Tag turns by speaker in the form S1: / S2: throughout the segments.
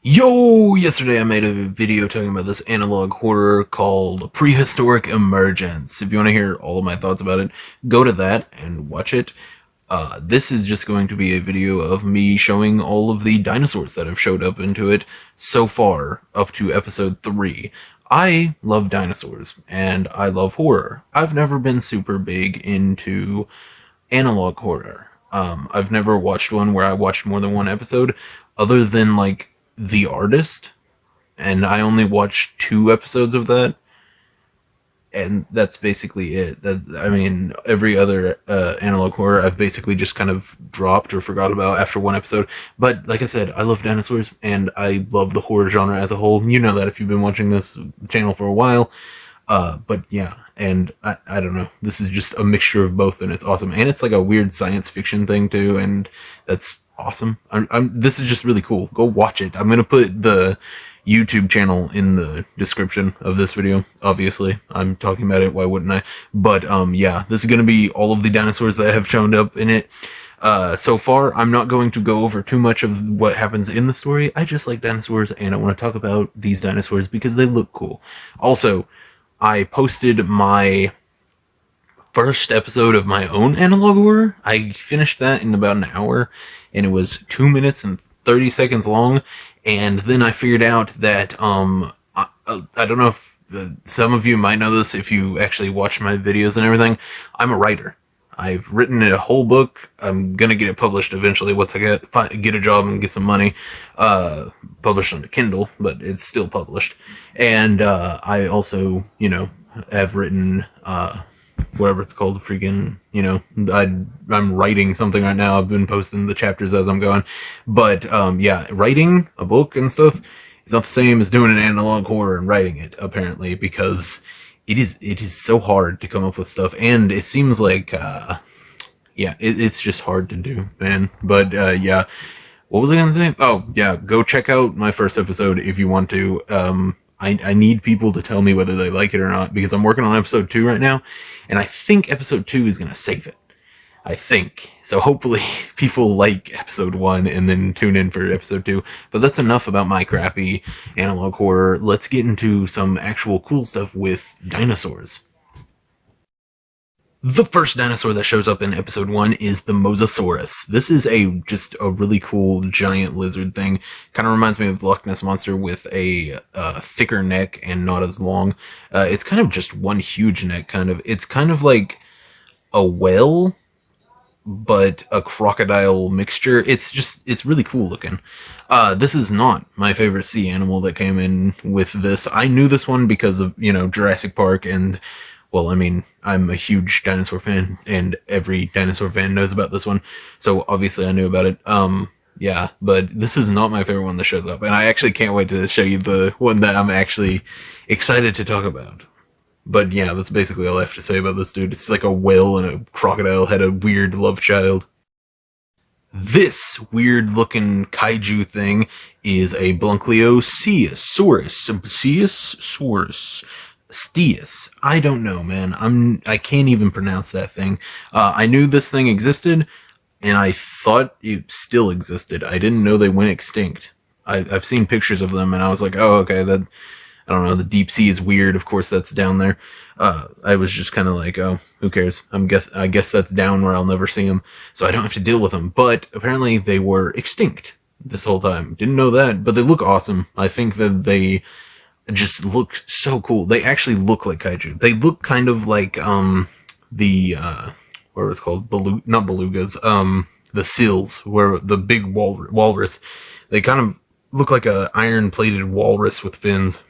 S1: Yo! Yesterday I made a video talking about this analog horror called Prehistoric Emergence. If you want to hear all of my thoughts about it, go to that and watch it. This is just going to be a video of me showing all of the dinosaurs that have showed up into it so far, up to episode 3. I love dinosaurs, and I love horror. I've never been super big into analog horror. I've never watched one where I watched more than one episode, other than, like, The Artist, and I only watched 2 episodes of that, and that's basically it. Every other analog horror I've basically just kind of dropped or forgot about after one episode. But like I said, I love dinosaurs, and I love the horror genre as a whole. You know that if you've been watching this channel for a while. But yeah, and I don't know. This is just a mixture of both, and it's awesome. And it's like a weird science fiction thing too, and that's awesome. This is just really cool. Go watch it. I'm gonna put the YouTube channel in the description of this video. Obviously, I'm talking about it. Why wouldn't I? But yeah, this is gonna be all of the dinosaurs that have shown up in it. So far, I'm not going to go over too much of what happens in the story. I just like dinosaurs, and I want to talk about these dinosaurs because they look cool. Also, I posted my first episode of my own analog horror. I finished that in about an hour, and it was 2 minutes and 30 seconds long. And then I figured out that, I don't know if some of you might know this if you actually watch my videos and everything. I'm a writer. I've written a whole book. I'm gonna get it published eventually once I get a job and get some money. Published on the Kindle, but it's still published. And I also, have written whatever it's called, I'm writing something right now. I've been posting the chapters as I'm going. But yeah, writing a book and stuff is not the same as doing an analog horror and writing it, apparently, because it is so hard to come up with stuff, and it seems like yeah, it's just hard to do, man. But yeah, what was I gonna say? Oh yeah, go check out my first episode if you want to. I need people to tell me whether they like it or not, because I'm working on episode 2 right now, and I think episode 2 is gonna save it. I think. So hopefully people like episode 1 and then tune in for episode 2. But that's enough about my crappy analog horror. Let's get into some actual cool stuff with dinosaurs. The first dinosaur that shows up in episode 1 is the Mosasaurus. This is just a really cool giant lizard thing. Kind of reminds me of the Loch Ness Monster with a thicker neck and not as long. It's kind of just one huge neck, kind of. It's kind of like a whale, but a crocodile mixture. It's really cool looking. This is not my favorite sea animal that came in with this. I knew this one because of, Jurassic Park, and, well, I'm a huge dinosaur fan, and every dinosaur fan knows about this one, so obviously I knew about it. Yeah, but this is not my favorite one that shows up, and I actually can't wait to show you the one that I'm actually excited to talk about. But yeah, that's basically all I have to say about this dude. It's like a whale and a crocodile had a weird love child. This weird looking kaiju thing is a Bluncleosaurus. Steus. I don't know, man. I can't even pronounce that thing. I knew this thing existed, and I thought it still existed. I didn't know they went extinct. I've seen pictures of them, and I was like, oh, okay, I don't know, the deep sea is weird, of course that's down there. I was just kind of like, oh, who cares? I guess that's down where I'll never see them, so I don't have to deal with them. But apparently they were extinct this whole time. Didn't know that, but they look awesome. I think that they just look so cool. They actually look like kaiju. They look kind of like, what was it called? Not belugas, the seals, where the big walrus. They kind of look like a iron-plated walrus with fins.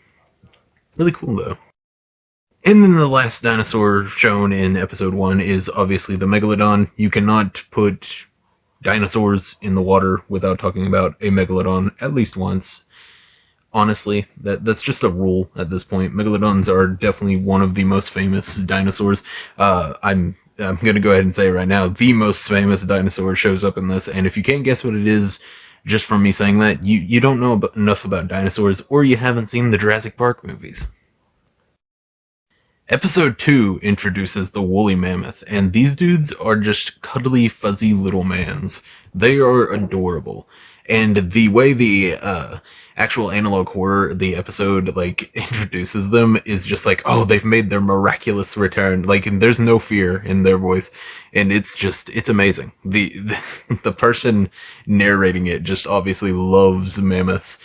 S1: Really cool, though. And then the last dinosaur shown in episode 1 is obviously the Megalodon. You cannot put dinosaurs in the water without talking about a Megalodon at least once. Honestly, that's just a rule at this point. Megalodons are definitely one of the most famous dinosaurs. I'm gonna go ahead and say right now, the most famous dinosaur shows up in this, and if you can't guess what it is, just from me saying that, you don't know enough about dinosaurs, or you haven't seen the Jurassic Park movies. Episode 2 introduces the woolly mammoth, and these dudes are just cuddly, fuzzy little mans. They are adorable. And the way the actual analog horror, the episode like introduces them is just like, oh, they've made their miraculous return. Like, and there's no fear in their voice, and it's amazing. The person narrating it just obviously loves mammoths,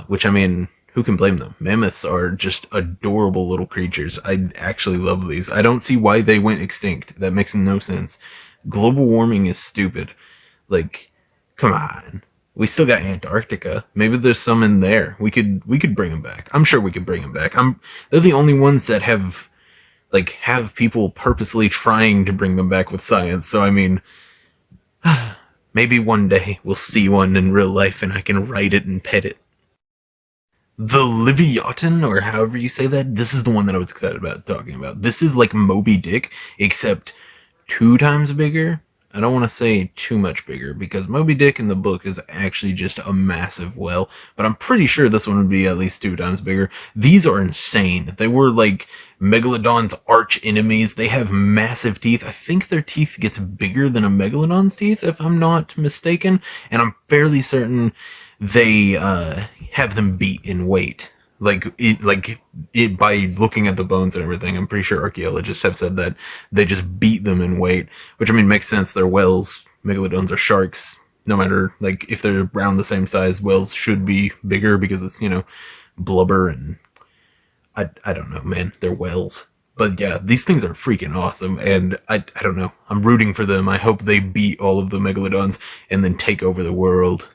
S1: which I mean, who can blame them? Mammoths are just adorable little creatures. I actually love these. I don't see why they went extinct. That makes no sense. Global warming is stupid. Like, come on. We still got Antarctica. Maybe there's some in there. We could bring them back. I'm sure we could bring them back. They're the only ones that have people purposely trying to bring them back with science. So I mean, maybe one day we'll see one in real life and I can ride it and pet it. The Leviathan, or however you say that, this is the one that I was excited about talking about. This is like Moby Dick, except 2 times bigger. I don't want to say too much bigger, because Moby Dick in the book is actually just a massive whale, but I'm pretty sure this one would be at least 2 times bigger. These are insane. They were like Megalodon's arch enemies. They have massive teeth. I think their teeth gets bigger than a Megalodon's teeth, if I'm not mistaken, and I'm fairly certain they have them beat in weight. Like it by looking at the bones and everything, I'm pretty sure archaeologists have said that they just beat them in weight, which I mean makes sense. They're whales. Megalodons are sharks. No matter, like, if they're around the same size, whales should be bigger because it's, you know, blubber and I don't know, man. They're whales. But yeah, these things are freaking awesome, and I don't know. I'm rooting for them. I hope they beat all of the Megalodons and then take over the world.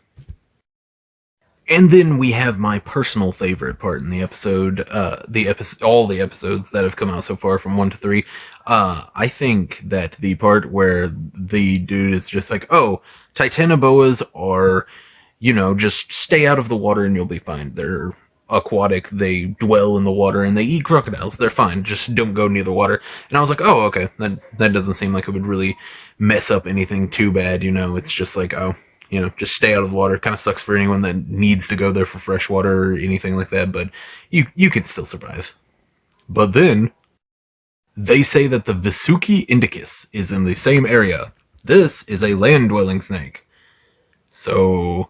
S1: And then we have my personal favorite part in the episode, all the episodes that have come out so far from 1 to 3. I think that the part where the dude is just like, oh, Titanoboas are, you know, just stay out of the water and you'll be fine. They're aquatic, they dwell in the water, and they eat crocodiles. They're fine. Just don't go near the water. And I was like, oh, okay. That doesn't seem like it would really mess up anything too bad, you know. It's just like, oh, you know, just stay out of the water. Kind of sucks for anyone that needs to go there for fresh water or anything like that, but you can still survive. But then, they say that the Visuki indicus is in the same area. This is a land-dwelling snake. So,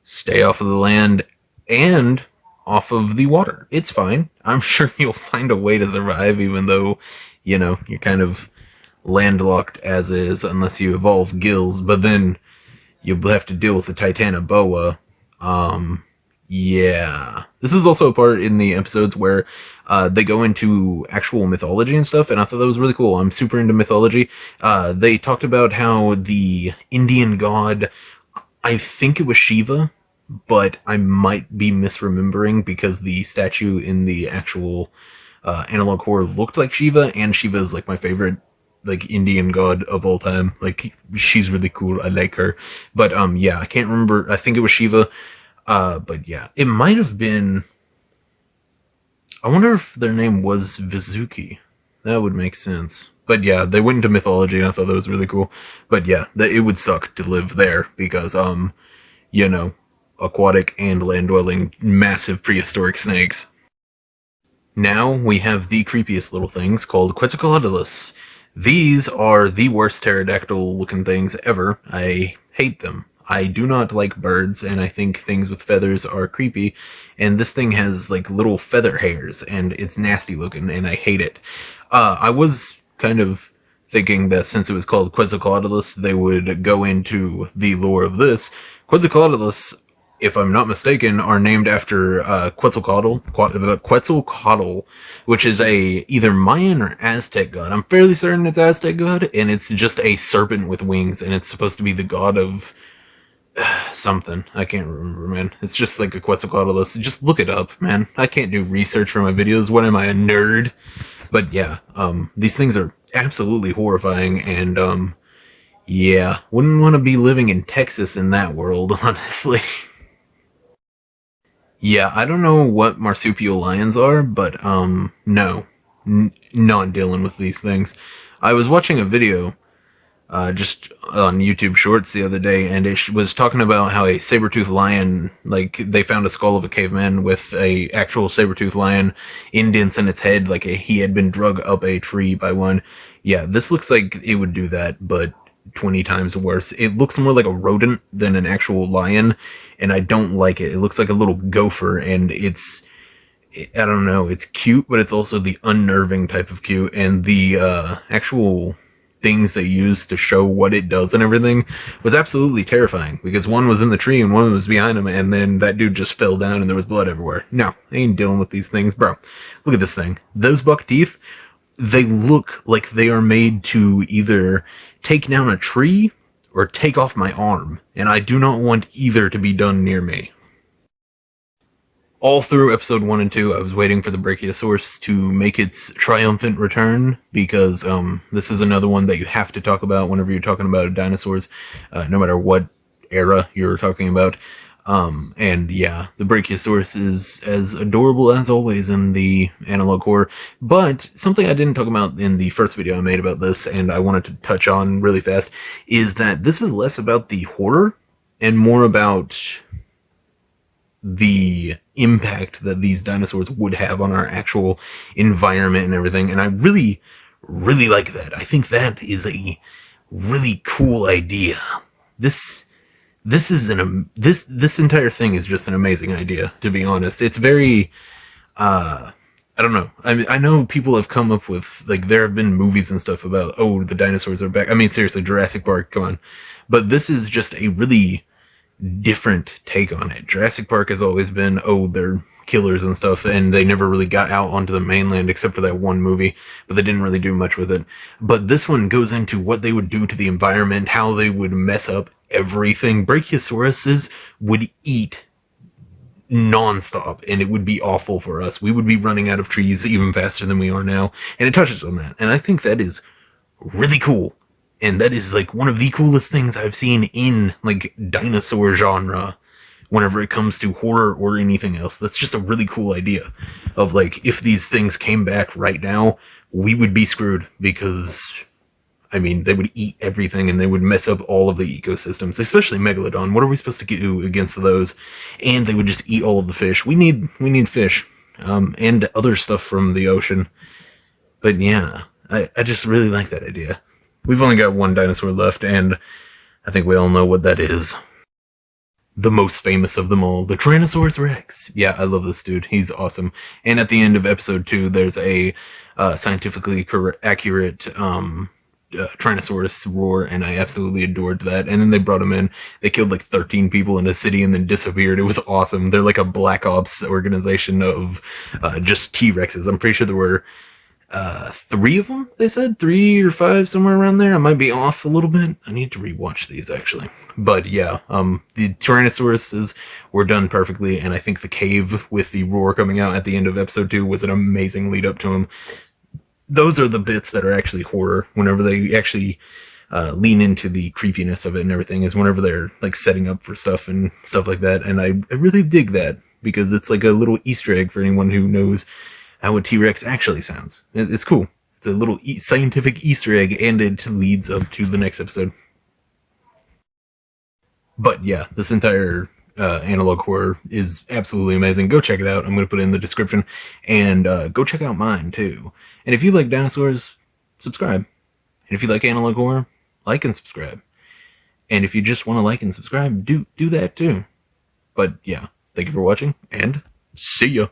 S1: stay off of the land and off of the water. It's fine. I'm sure you'll find a way to survive, even though, you know, you're kind of landlocked as is, unless you evolve gills. But then you'll have to deal with the Titanoboa. Yeah. This is also a part in the episodes where they go into actual mythology and stuff, and I thought that was really cool. I'm super into mythology. They talked about how the Indian god, I think it was Shiva, but I might be misremembering because the statue in the actual analog horror looked like Shiva, and Shiva is like my favorite like Indian god of all time. Like, she's really cool. I like her. But yeah, I can't remember. I think it was Shiva. But yeah, it might have been. I wonder if their name was Visuki. That would make sense. But yeah, they went into mythology, and I thought that was really cool. But yeah, it would suck to live there because you know, aquatic and land-dwelling massive prehistoric snakes. Now we have the creepiest little things called Quetzalcoatlus. These are the worst pterodactyl-looking things ever. I hate them. I do not like birds, and I think things with feathers are creepy, and this thing has, like, little feather hairs, and it's nasty looking, and I hate it. I was kind of thinking that since it was called Quetzalcoatlus, they would go into the lore of this. Quetzalcoatlus, if I'm not mistaken, are named after Quetzalcoatl, which is a either Mayan or Aztec god. I'm fairly certain it's Aztec god, and it's just a serpent with wings, and it's supposed to be the god of something. I can't remember, man. It's just like a Quetzalcoatlus. Just look it up, man. I can't do research for my videos. What am I, a nerd? But yeah, these things are absolutely horrifying, and yeah, wouldn't want to be living in Texas in that world, honestly. Yeah, I don't know what marsupial lions are, but, no. Not dealing with these things. I was watching a video, just on YouTube Shorts the other day, and it was talking about how a saber-toothed lion, like, they found a skull of a caveman with a actual saber-toothed lion indents in its head, like he had been drug up a tree by one. Yeah, this looks like it would do that, but 20 times worse. It looks more like a rodent than an actual lion, and I don't like it. It looks like a little gopher, and I don't know, it's cute, but it's also the unnerving type of cute, and the actual things they used to show what it does and everything was absolutely terrifying, because one was in the tree and one was behind him, and then that dude just fell down and there was blood everywhere. No, I ain't dealing with these things, bro. Look at this thing. Those buck teeth, they look like they are made to either take down a tree or take off my arm, and I do not want either to be done near me. All through episode 1 and 2, I was waiting for the Brachiosaurus to make its triumphant return, because this is another one that you have to talk about whenever you're talking about dinosaurs, no matter what era you're talking about. And yeah, the Brachiosaurus is as adorable as always in the analog horror. But something I didn't talk about in the first video I made about this, and I wanted to touch on really fast, is that this is less about the horror and more about the impact that these dinosaurs would have on our actual environment and everything. And I really, really like that. I think that is a really cool idea. This entire thing is just an amazing idea, to be honest. It's very, I don't know. I know people have come up with, like, there have been movies and stuff about, oh, the dinosaurs are back. I mean, seriously, Jurassic Park, come on. But this is just a really different take on it. Jurassic Park has always been, oh, they're killers and stuff, and they never really got out onto the mainland except for that one movie, but they didn't really do much with it. But this one goes into what they would do to the environment, how they would mess up everything. Brachiosauruses would eat non-stop, and it would be awful for us. We would be running out of trees even faster than we are now, and it touches on that, and I think that is really cool. And that is, like, one of the coolest things I've seen in, like, dinosaur genre whenever it comes to horror or anything else. That's just a really cool idea of, like, if these things came back right now, we would be screwed, because, I mean, they would eat everything and they would mess up all of the ecosystems, especially Megalodon. What are we supposed to do against those? And they would just eat all of the fish. We need fish, and other stuff from the ocean. But yeah, I just really like that idea. We've only got one dinosaur left, and I think we all know what that is. The most famous of them all, the Tyrannosaurus Rex. Yeah, I love this dude. He's awesome. And at the end of episode 2, there's a scientifically accurate Tyrannosaurus roar, and I absolutely adored that. And then they brought him in. They killed like 13 people in a city and then disappeared. It was awesome. They're like a black ops organization of just T-Rexes. I'm pretty sure there were 3 of them, they said? 3 or 5, somewhere around there. I might be off a little bit. I need to rewatch these, actually. But yeah, the Tyrannosauruses were done perfectly, and I think the cave with the roar coming out at the end of episode 2 was an amazing lead up to him. Those are the bits that are actually horror, whenever they actually lean into the creepiness of it and everything, is whenever they're, like, setting up for stuff and stuff like that. And I really dig that, because it's like a little Easter egg for anyone who knows how a T-Rex actually sounds. It's cool. It's a little scientific Easter egg, and it leads up to the next episode. But yeah, this entire analog horror is absolutely amazing. Go check it out. I'm going to put it in the description. And go check out mine, too. And if you like dinosaurs, subscribe. And if you like analog horror, like and subscribe. And if you just want to like and subscribe, do that, too. But yeah, thank you for watching, and see ya!